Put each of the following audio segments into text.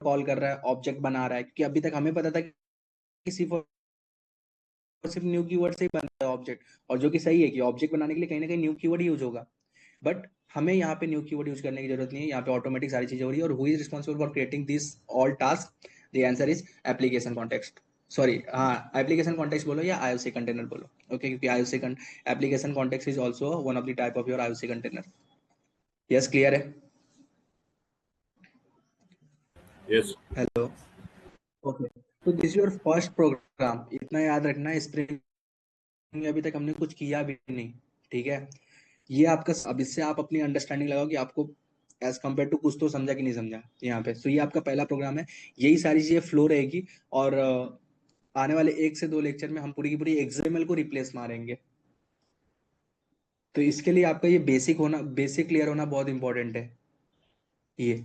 Call कर रहा है, ऑब्जेक्ट बना रहा है, क्योंकि अभी तक हमें पता था कि सिर्फ न्यू कीवर्ड से ही बनता है ऑब्जेक्ट, और जो कि सही है कि ऑब्जेक्ट बनाने के लिए कहीं ना कहीं न्यू कीवर्ड यूज होगा, बट हमें यहाँ पे न्यू कीवर्ड यूज करने की जरूरत नहीं है, यहाँ पे ऑटोमेटिक सारी चीजें हो रही है। और who is responsible for creating this all task? The answer is application context, sorry हाँ एप्लीकेशन कॉन्टेक्स्ट बोलो या आईओसी कंटेनर बोलो, ओके, क्योंकि IOC application context is also one of the type of your IOC container. Yes, clear है? Yes. Hello, okay. तो this your first programme, इतना याद रखना, स्प्रिंग अभी तक हमने कुछ किया भी नहीं, ठीक है? ये आपका, अब इससे आप अपनी अंडरस्टैंडिंग लगाओ कि आपको एज कम्पेयर टू कुछ तो समझा कि नहीं समझा यहाँ पे। सो ये आपका पहला प्रोग्राम है, यही सारी चीजें फ्लो रहेगी, और आने वाले 1 से 2 लेक्चर में हम पूरी की पूरी एक्सएमएल को रिप्लेस मारेंगे। तो इसके लिए आपका ये बेसिक क्लियर होना बहुत इंपॉर्टेंट है ये,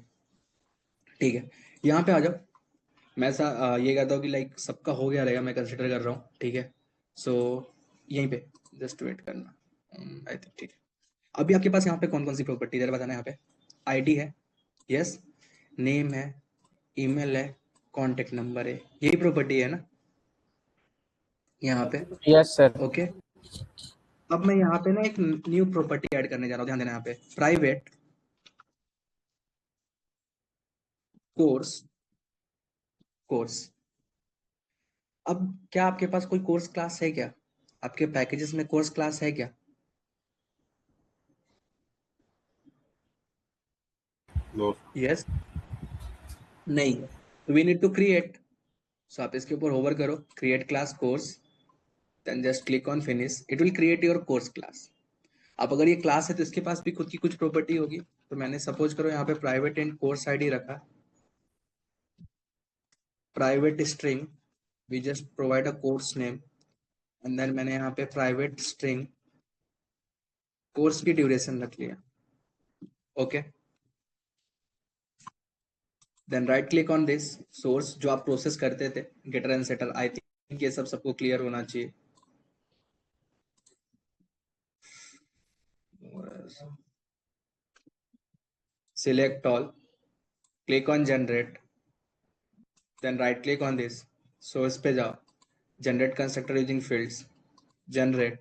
ठीक है? यहाँ पे आ जाओ। मैं ये कहता हूँ कि लाइक सबका हो गया रहेगा, मैं कंसिडर कर रहा हूँ, ठीक है? सो यहीं पे जस्ट वेट करना, आई थिंक ठीक है। अभी आपके पास यहाँ पे कौन कौन सी प्रॉपर्टी है बताना। यहाँ पे आईडी है, यस, नेम है, ईमेल है, कांटेक्ट नंबर है, यही प्रॉपर्टी है ना यहाँ पे? Yes sir. ओके। अब मैं यहाँ पे ना एक न्यू प्रॉपर्टी ऐड करने जा रहा हूँ, ध्यान देना। यहाँ पे प्राइवेट कोर्स, कोर्स। अब क्या आपके पास कोई कोर्स क्लास है क्या? आपके पैकेजेस में कोर्स क्लास है क्या? No. यस, नहीं। We need to create. So आप इसके ऊपर होवर करो, create class course, then just click on finish, it will create your course class. अब अगर ये क्लास है तो इसके पास भी खुद की कुछ प्रॉपर्टी होगी। तो मैंने सपोज करो यहाँ पे प्राइवेट एंड कोर्स आईडी रखा, private string, we just provide a course name, and then मैंने यहाँ पे प्राइवेट स्ट्रिंग कोर्स की ड्यूरेशन रख लिया, okay. Then right click on this source, जो आप प्रोसेस करते थे getter and setter, I think ये सब सबको क्लियर होना चाहिए। Select all, click on generate, then right click on this source पे जाओ, generate constructor using fields, generate,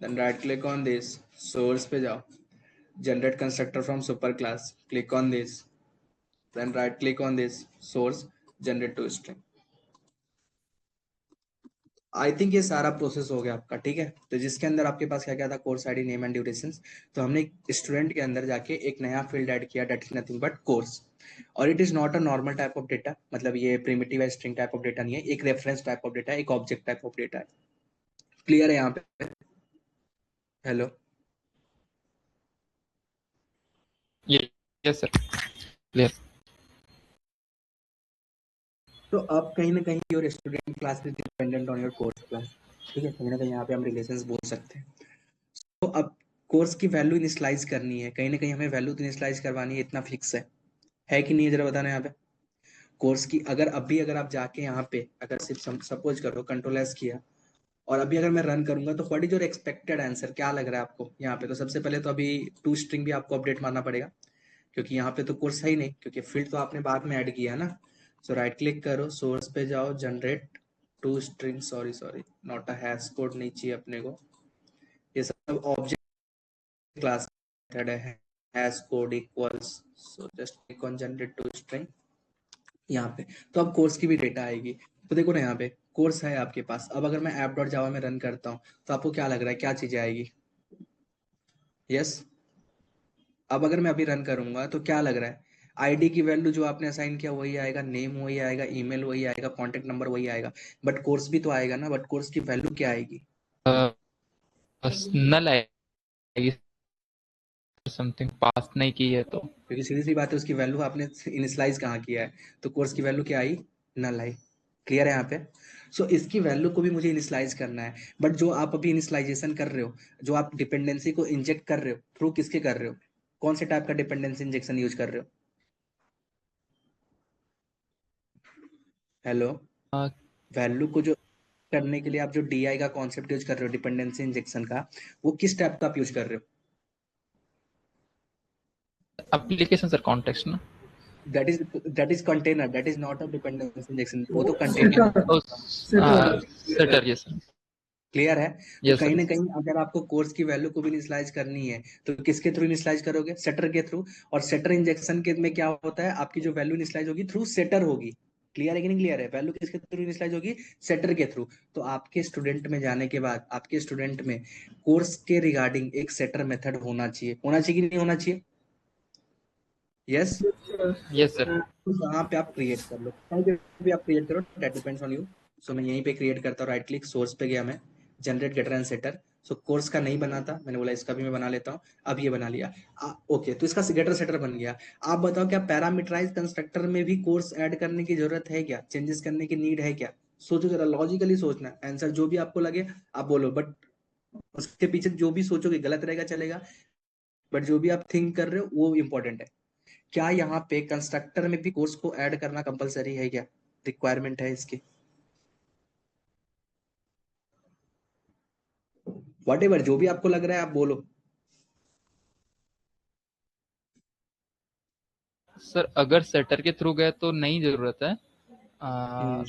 then right click on this source पे जाओ, generate constructor from superclass, click on this, then right click on this source, generate to string। I think ये सारा process हो गया आपका, ठीक है? तो जिसके अंदर आपके पास क्या क्या था, course ID, name and duration. तो हमने स्टूडेंट के अंदर जाके एक नया फील्ड ऐड किया, that is nothing but course, और it is not a normal type of data, मतलब ये प्रिमिटिव या स्ट्रिंग टाइप ऑफ डेटा नहीं है, एक रेफरेंस टाइप ऑफ डेटा है, एक ऑब्जेक्ट टाइप ऑफ डेटा है। क्लियर है यहाँ पे? Hello, yes sir, clear. तो अब कहीं ना कहीं your student class is dependent on your course class, ठीक है? कहीं ना कहीं यहाँ पे हम रिलेशंस बोल सकते हैं। तो अब कोर्स की वैल्यू इनिशियलाइज करनी है, कहीं ना कहीं हमें वैल्यू तो इनिशियलाइज करवानी है, इतना फिक्स है कि नहीं है? जरा बताना यहाँ पे। कोर्स की अगर आप जाके यहाँ पे अगर सिर्फ सपोज करो कंट्रोल एस किया, और अभी अगर मैं रन करूंगा तो what is your expected answer, क्या लग रहा है आपको यहाँ पे? तो सबसे पहले तो अभी टू स्ट्रिंग भी आपको अपडेट मारना पड़ेगा, क्योंकि यहाँ पे तो कोर्स है ही नहीं, क्योंकि फील्ड तो आपने बाद में ऐड किया है ना। सो राइट क्लिक करो, सोर्स पे जाओ, generate to string, sorry not a hash code नहीं चाहिए अपने को, ये सब ऑब्जेक्ट क्लास मेथड है, hash code equals, so just click on generate to string यहाँ पे। तो अब कोर्स की भी डेटा आएगी। तो देखो ना, यहाँ पे कोर्स है आपके पास। अब अगर मैं ऐप डॉट जावा में रन करता हूँ तो आपको क्या लग रहा है, क्या चीजें आएगी? यस, अब अगर मैं अभी रन करूंगा तो क्या लग रहा है? आईडी की वैल्यू जो आपने असाइन किया वही आएगा, नेम वही आएगा, ईमेल वही आएगा, कॉन्टेक्ट नंबर वही आएगा, बट कोर्स भी तो आएगा ना। बट कोर्स की वैल्यू क्या आएगी? नल आएगी, समथिंग पास नहीं की है तो। क्योंकि सीधी सी बात है, उसकी वैल्यू आपने इनिशियलाइज कहाँ किया है, तो कोर्स की वैल्यू क्या आई? नल आई। क्लियर है यहाँ पे? सो इसकी वैल्यू को भी मुझे इनिशियलाइज करना है, बट जो आप अभी इनिशियलाइजेशन कर रहे हो, जो आप डिपेंडेंसी को इंजेक्ट कर रहे हो, थ्रू किसके कर रहे हो? कौन से टाइप का डिपेंडेंसी इंजेक्शन यूज कर रहे हो? हेलो, वैल्यू को जो करने के लिए आप जो डीआई का कॉन्सेप्ट यूज कर रहे हो, डिपेंडेंसी इंजेक्शन का, वो किस टाइप का आप यूज कर रहे हो? एप्लीकेशन सर, कॉन्टेक्स्ट ना। That is container, that is not a dependency injection, वो तो container setter Oh, setter setter, yes sir. Clear है। तो Yes sir. कहीं ना कहीं अगर आपको कोर्स की वैल्यू को भी इनिशियलाइज करनी है तो किसके थ्रू इनिशियलाइज करोगे? सेटर के थ्रू। और सेटर इंजेक्शन के में क्या होता है, आपकी जो वैल्यू इनिशियलाइज होगी थ्रू सेटर होगी। क्लियर है कि नहीं क्लियर है? वैल्यू किसके थ्रू इनिशियलाइज होगी? सेटर के थ्रू। तो आपके स्टूडेंट में जाने के बाद आपके स्टूडेंट में कोर्स के रिगार्डिंग एक सेटर मेथड होना चाहिए, होना चाहिए कि नहीं होना चाहिए? यस। Yes sir. तो यहाँ पे आप क्रिएट कर लो, कहीं पे भी आप क्रिएट करो, दैट डिपेंड्स ऑन यू। सो मैं यहीं पे क्रिएट करता हूँ, राइट क्लिक, सोर्स पे गया मैं, generate getter and setter. So course का नहीं बना था, मैंने बोला इसका भी मैं बना लेता हूँ, अब ये बना लिया। ओके, तो इसका गेटर सेटर बन गया। आप बताओ क्या पैरामीटराइज कंस्ट्रक्टर में भी कोर्स ऐड करने की जरूरत है क्या? चेंजेस करने की नीड है क्या? सोचो जरा, लॉजिकली सोचना, आंसर जो भी आपको लगे आप बोलो, बट उसके पीछे जो भी सोचोगे गलत रहेगा चलेगा, बट जो भी आप थिंक कर रहे हो वो इंपॉर्टेंट है। क्या यहाँ पे कंस्ट्रक्टर में भी कोर्स को ऐड करना कंपलसरी है क्या? रिक्वायरमेंट है इसकी? वॉट एवर, जो भी आपको लग रहा है आप बोलो। सर अगर सेटर के थ्रू गए तो नहीं जरूरत है, आ,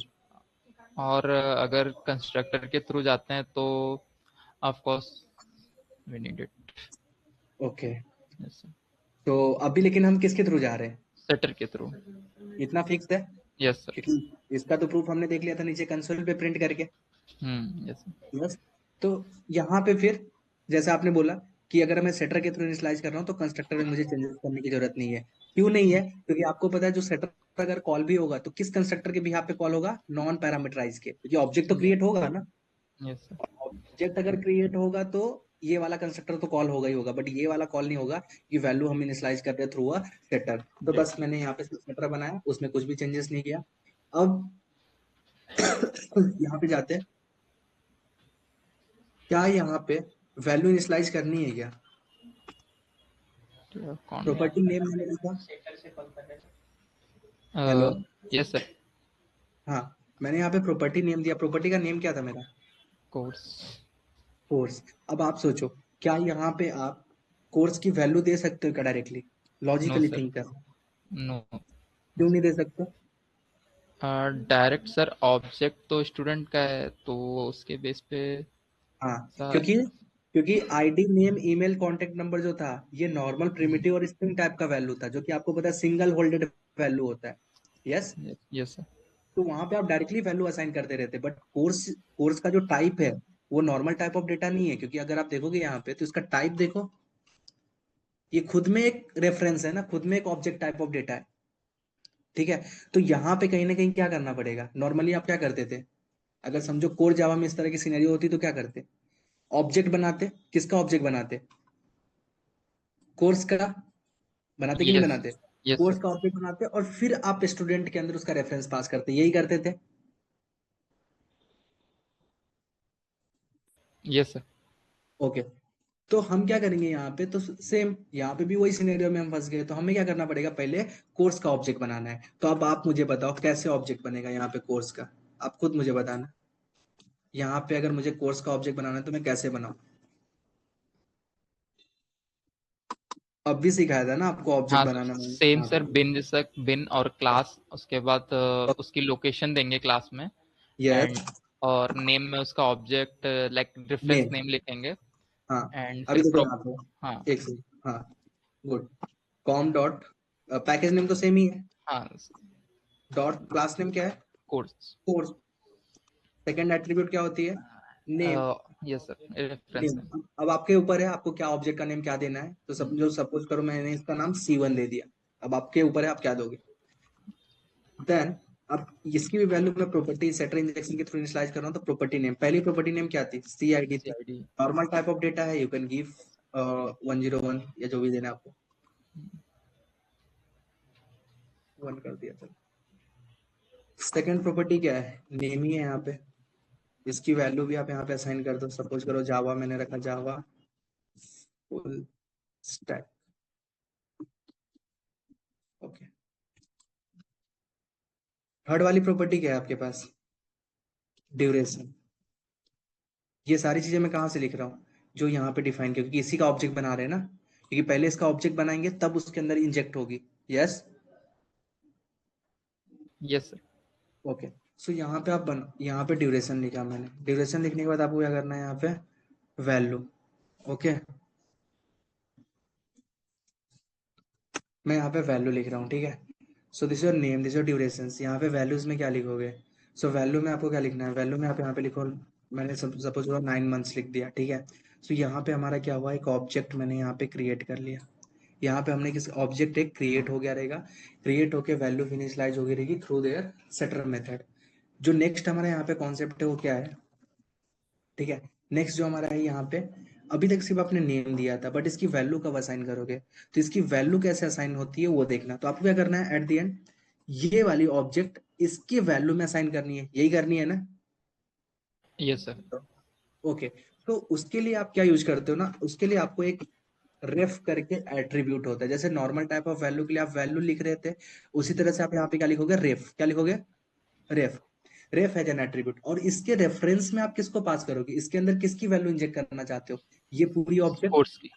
और अगर कंस्ट्रक्टर के थ्रू जाते हैं तो of course we need it. Okay, yes sir. तो अभी लेकिन हम किसके थ्रू जा रहे हैं? सेटर के थ्रू. इतना फिक्स है? Yes sir. क्योंकि इसका तो प्रूफ हमने देख लिया था नीचे कंसोल पे प्रिंट करके। Yes sir. बस। तो यहाँ पे फिर जैसा आपने बोला कि अगर मैं सेटर के थ्रू इनिशियलाइज कर रहा हूँ तो कंस्ट्रक्टर में मुझे चेंजेस करने की जरूरत नहीं है। क्यों नहीं है? क्योंकि आपको पता है जो सेटर अगर कॉल भी होगा तो किस कंस्ट्रक्टर के बिहाफ पे कॉल होगा? नॉन पैरामीटराइज के, क्योंकि ऑब्जेक्ट तो क्रिएट होगा ना। Yes sir. ऑब्जेक्ट अगर क्रिएट होगा तो ये वाला कंस्ट्रक्टर तो कॉल होगा ही होगा, बट ये वाला कॉल नहीं होगा, ये वैल्यू हम इनिशियलाइज कर रहे हैं थ्रू अ सेटर। तो बस मैंने यहाँ पे सेटर बनाया, उसमें कुछ भी चेंजेस नहीं किया। अब यहाँ पे जाते हैं, क्या यहाँ पे वैल्यू इनिशियलाइज करनी है क्या? कौन? प्रॉपर्टी नेम मैंने लिखा। हेलो। Yes sir. हाँ, मैंने यहाँ पे प्रॉपर्टी नेम दिया, प्रॉपर्टी का नेम क्या था मेरा? कोर्स. कोर्स। अब आप सोचो, क्या यहाँ पे आप कोर्स की वैल्यू दे सकते हो क्या directly? No logically sir. Think कर, नो. क्यों नहीं दे सकते? डायरेक्ट सर, ऑब्जेक्ट तो स्टूडेंट का है तो उसके बेस पे हाँ, सर. क्योंकि क्योंकि ID name email contact number जो था ये नॉर्मल प्रिमिटिव और स्ट्रिंग टाइप का वैल्यू था, जो कि आपको पता है सिंगल होल्डेड वैल्यू होता है। यस। Yes sir. तो वहां पे आप डायरेक्टली वैल्यू असाइन करते रहते, बट कोर्स कोर्स का जो टाइप है वो नॉर्मल टाइप ऑफ डेटा नहीं है, क्योंकि अगर आप देखोगे यहाँ पे तो इसका टाइप देखो, ये खुद में एक रेफरेंस है ना, खुद में एक ऑब्जेक्ट टाइप ऑफ डेटा है। ठीक है। तो यहाँ पे कहीं ना कहीं क्या करना पड़ेगा? नॉर्मली आप क्या करते थे, अगर समझो कोर जावा में इस तरह की सिनेरियो होती तो क्या करते? ऑब्जेक्ट बनाते, किसका ऑब्जेक्ट बनाते? कोर्स का। बनाते कि नहीं यस. बनाते? Yes course sir. का ऑब्जेक्ट बनाते और फिर आप स्टूडेंट के अंदर उसका रेफरेंस पास करते, यही करते थे। Yes sir. ओके। तो हम क्या करेंगे यहाँ पे, तो सेम यहाँ पे भी वही सिनेरियो में हम फंस गए, तो हमें क्या करना पड़ेगा, पहले कोर्स का ऑब्जेक्ट बनाना है। तो अब आप मुझे बताओ कैसे ऑब्जेक्ट बनेगा यहाँ पे कोर्स का? आप खुद मुझे बताना, यहाँ पे अगर मुझे कोर्स का ऑब्जेक्ट बनाना है तो मैं कैसे बनाऊं? अब भी सिखाया था ना आपको ऑब्जेक्ट हाँ बनाना सेम यहाँ सर, बिन जैसा बिन और क्लास, उसके बाद पे। उसकी लोकेशन देंगे क्लास में. यस। एंड और नेम में उसका object like reference name. Name लिखेंगे. हाँ, एंड अभी फिर देखो प्रो. यहाँ पे, हाँ. एक सेकंड, हाँ, good. Com dot, package name तो सेम ही है, हाँ. डॉट क्लास नेम क्या है? कोर्स. कोर्स। सेकंड एट्रीब्यूट क्या होती है? Name. Yes sir, reference name. Name. अब आपके ऊपर है आपको क्या ऑब्जेक्ट का नेम क्या देना है, तो जो सपोज करो मैंने इसका नाम C1 दे दिया, अब आपके ऊपर है आप क्या दोगे। देन अब इसकी भी वैल्यू मैं प्रॉपर्टी सेटर इंजेक्शन के थ्रू इनिशियलाइज कर रहा हूँ, तो प्रॉपर्टी नेम, पहली प्रॉपर्टी नेम क्या थी? CID सी थी। I D. Normal type of data है, यू कैन गिव 101 या जो भी देना है आपको, 1 कर दिया। चलो, सेकंड प्रॉपर्टी क्या है? नेम ही है यहाँ पे, इसकी वैल्यू भी आप यहाँ पे असाइन कर दो, सपोज करो जावा मैंने रखा, जावा फुल स्टैक। ओके। थर्ड वाली प्रॉपर्टी क्या है आपके पास? ड्यूरेशन। ये सारी चीजें मैं कहाँ से लिख रहा हूँ? जो यहाँ पे डिफाइन किया, क्योंकि इसी का ऑब्जेक्ट बना रहे हैं ना, क्योंकि पहले इसका ऑब्जेक्ट बनाएंगे तब उसके अंदर इंजेक्ट होगी। यस। Yes sir. ओके, सो यहाँ पे यहाँ पे ड्यूरेशन लिखा मैंने। ड्यूरेशन लिखने के बाद आपको क्या करना है, यहाँ पे वैल्यू। ओके, मैं यहाँ पे वैल्यू लिख रहा हूँ, ठीक है। So this your name, this your duration. यहाँ पे वैल्यूज में क्या लिखोगे? सो वैल्यू में आपको क्या लिखना है? वैल्यू में आप यहाँ पे लिखो, मैंने सपोज 9 मंथ्स लिख दिया, ठीक है। सो यहाँ पे हमारा क्या हुआ, एक ऑब्जेक्ट मैंने यहाँ पे क्रिएट कर लिया। यहाँ पे हमने किस ऑब्जेक्ट एक क्रिएट हो गया रहेगा, क्रिएट होके वैल्यू इनिशियलाइज हो गई रहेगी थ्रू देयर सेटर मेथड। जो नेक्स्ट हमारा यहाँ पे कॉन्सेप्ट है वो क्या है, ठीक है। नेक्स्ट जो हमारा है यहाँ पे, अभी तक सिर्फ आपने नेम दिया था, बट इसकी वैल्यू कब असाइन करोगे? तो इसकी वैल्यू कैसे असाइन होती है वो देखना। तो आपको क्या करना है, एट द एंड ये वाली ऑब्जेक्ट इसकी वैल्यू में असाइन करनी है, यही करनी है ना? Yes sir. ओके, तो उसके लिए आप क्या यूज करते हो ना, उसके लिए आपको एक रेफ करके एट्रीब्यूट होता है। जैसे नॉर्मल टाइप ऑफ वैल्यू के लिए आप वैल्यू लिख रहे थे, उसी तरह से आप यहाँ पे क्या लिखोगे, रेफ। क्या लिखोगे? रेफ। रेफ है एन एट्रीब्यूट, और इसके रेफरेंस में आप किसको पास करोगे, इसके अंदर किसकी वैल्यू इंजेक्ट करना चाहते हो? ये पूरी ऑब्जेक्ट, कोर्स की।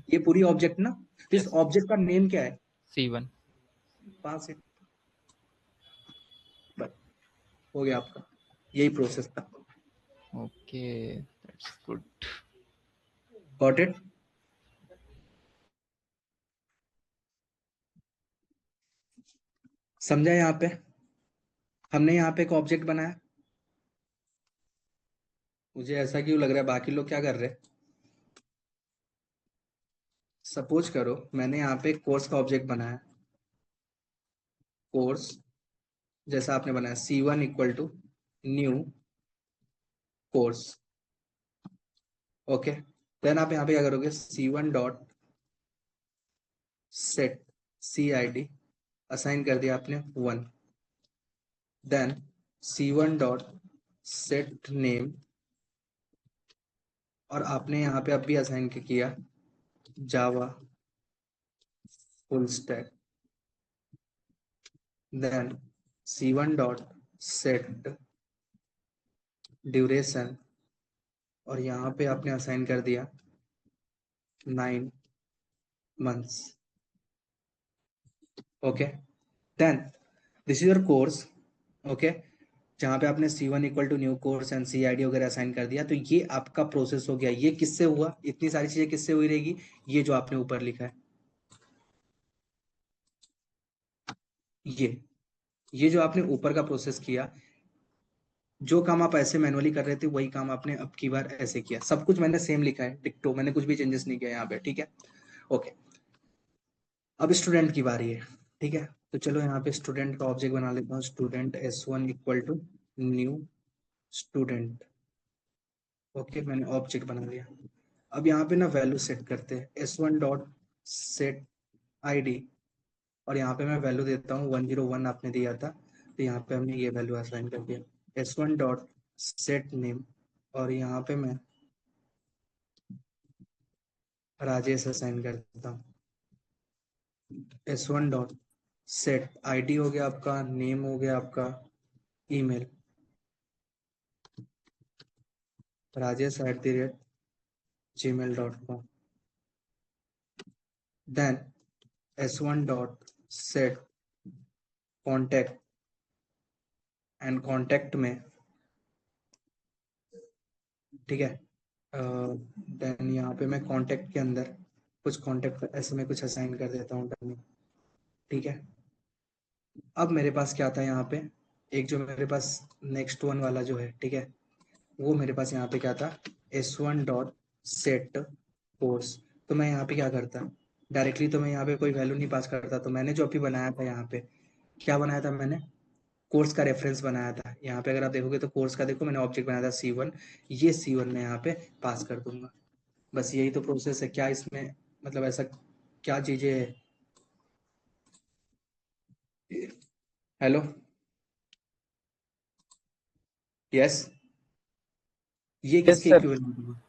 ये पूरी ऑब्जेक्ट ना। तो इस यस। ऑब्जेक्ट का नेम क्या है? C1। पास इट, बस हो गया आपका, यही प्रोसेस था। Okay, that's good. Got it? समझा? यहाँ पे हमने यहाँ पे एक ऑब्जेक्ट बनाया। मुझे ऐसा क्यों लग रहा है बाकी लोग क्या कर रहे हैं? सपोज करो मैंने यहाँ पे एक कोर्स का ऑब्जेक्ट बनाया, कोर्स जैसा आपने बनाया, C1 = new course. Okay, then आप यहाँ पे क्या करोगे, C1 dot set CID, assign कर दिया आपने 1। Then C1 dot set name, और आपने यहाँ पे अब भी असाइन किया Java full stack. Then C1 dot set duration, और यहाँ पे आपने असाइन कर दिया 9 months. Okay, then this is your course. Okay, जहाँ पे आपने C1 = new course and CID वगैरह असाइन कर दिया, तो ये आपका प्रोसेस हो गया। ये किससे हुआ, इतनी सारी चीजें किससे हुई रहेगी? ये जो आपने ऊपर लिखा है, ये जो आपने ऊपर का प्रोसेस किया, जो काम आप ऐसे मैनुअली कर रहे थे वही काम आपने अब की बार ऐसे किया। सब कुछ मैंने सेम लिखा है, डिक्टो, मैंने कुछ भी चेंजेस नहीं किया यहाँ पे, ठीक है। ओके, अब स्टूडेंट की बारी है, ठीक है। तो चलो यहाँ पे स्टूडेंट का ऑब्जेक्ट बना लेता हूँ, student S1 = new student. Okay, मैंने ऑब्जेक्ट बना लिया। अब यहाँ पे ना वैल्यू सेट करते हैं, S1 डॉट सेट ID, और यहाँ पे मैं वैल्यू देता हूँ 101 आपने दिया था, तो यहाँ पे हमने ये वैल्यू असाइन कर दिया। S1 डॉट सेट नेम, और यहाँ पे मैं राजेश असाइन कर देता हूँ। S1 डॉट सेट ID हो गया आपका, नेम हो गया आपका, email rajesh@gmail.com। Then S1 dot set contact, and contact में, ठीक है। देन यहाँ पे मैं कॉन्टैक्ट के अंदर कुछ कॉन्टैक्ट ऐसे में कुछ असाइन कर देता हूँ डमी, ठीक है। अब मेरे पास क्या था यहाँ पे, एक जो मेरे पास नेक्स्ट वन वाला जो है, ठीक है, वो मेरे पास यहाँ पे क्या था, S1 डॉट सेट कोर्स। तो मैं यहाँ पे क्या करता, डायरेक्टली तो मैं यहाँ पे कोई वैल्यू नहीं पास करता। तो मैंने जो अभी बनाया था यहाँ पे, क्या बनाया था मैंने, कोर्स का रेफरेंस बनाया था। यहाँ पे अगर आप देखोगे तो कोर्स का देखो मैंने ऑब्जेक्ट बनाया था C1, ये C1 मैं यहाँ पे पास कर दूंगा। बस यही तो प्रोसेस है। क्या इसमें मतलब ऐसा क्या चीजें है? हेलो, यस, ये यस किसके सर। इक्विवेलेंट हुआ?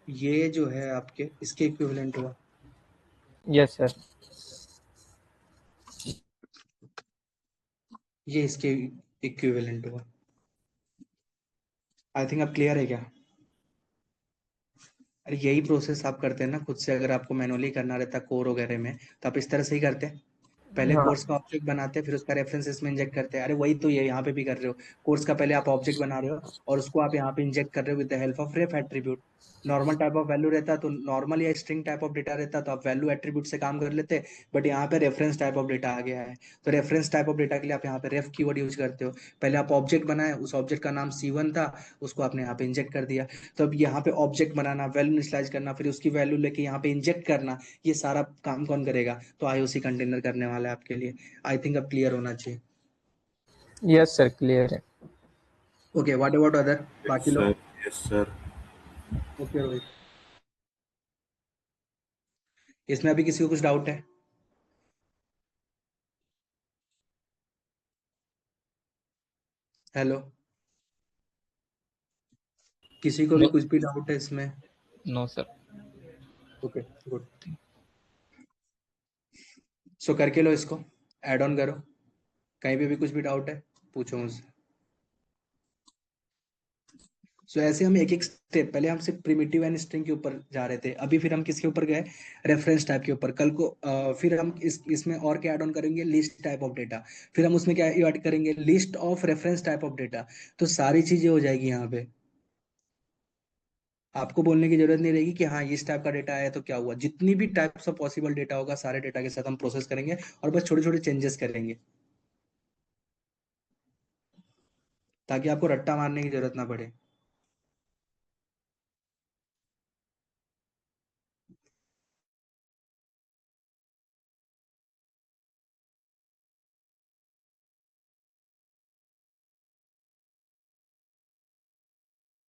ये जो है आपके इसके इक्विवेलेंट हुआ। Yes sir. ये इसके इक्विवेलेंट हुआ। आई थिंक अब क्लियर है क्या? अरे यही प्रोसेस आप करते हैं ना खुद से, अगर आपको मैनुअली करना रहता कोर वगैरह में, तो आप इस तरह से ही करते हैं। पहले हाँ कोर्स का ऑब्जेक्ट बनाते हैं, फिर उसका रेफरेंस इसमें इंजेक्ट करते हैं। अरे वही तो ये यहाँ पे भी कर रहे हो। कोर्स का पहले आप ऑब्जेक्ट बना रहे हो और उसको आप यहाँ पे इंजेक्ट कर रहे हो with the help of ref attribute. Normal type of value रहता तो नॉर्मल या स्ट्रिंग टाइप ऑफ डेटा रहता तो आप वैल्यू एट्रीब्यूट से काम कर लेते, बट यहाँ पे रेफरेंस टाइप ऑफ डेटा आ गया है। तो रेफरेंस टाइप ऑफ डेटा के लिए आप यहाँ पे रेफ कीवर्ड यूज करते हो। पहले आप ऑब्जेक्ट बनाए, उस ऑब्जेक्ट का नाम C1 था, उसको आपने यहाँ पे इंजेक्ट कर दिया। तो अब यहाँ पे ऑब्जेक्ट बनाना, वैल्यू इनिशियलाइज करना, फिर उसकी वैल्यू लेके यहाँ पे इंजेक्ट करना, ये सारा काम कौन करेगा? तो आईओसी कंटेनर करने वाला है आपके लिए। आई थिंक अब क्लियर होना चाहिए। यस सर क्लियर है। Okay, what about other, Yes, बाकी लोग? sir. Yes, sir. Okay Rohit, इसमें अभी किसी को कुछ डाउट है? हेलो, किसी को भी नो, कुछ भी डाउट है इसमें? No sir. Okay good. So करके लो इसको, ऐड ऑन करो। कहीं पे भी कुछ भी डाउट है पूछो मुझसे। सो ऐसे हम एक एक स्टेप, पहले हम सिर्फ प्रिमिटिव एंड स्ट्रिंग के ऊपर जा रहे थे, अभी फिर हम किसके ऊपर गए? रेफरेंस टाइप के ऊपर। कल को फिर हम इसमें और क्या ऐड ऑन करेंगे? List type of data. फिर हम उसमें क्या ऐड करेंगे? List of reference type of data. तो सारी चीजें हो जाएगी यहाँ पे। आपको बोलने की जरूरत नहीं रहेगी कि हाँ इस टाइप का डेटा आया तो क्या हुआ। जितनी भी टाइप्स ऑफ पॉसिबल डेटा होगा सारे डेटा के साथ हम प्रोसेस करेंगे और बस छोटे छोटे चेंजेस करेंगे, ताकि आपको रट्टा मारने की जरूरत ना पड़े।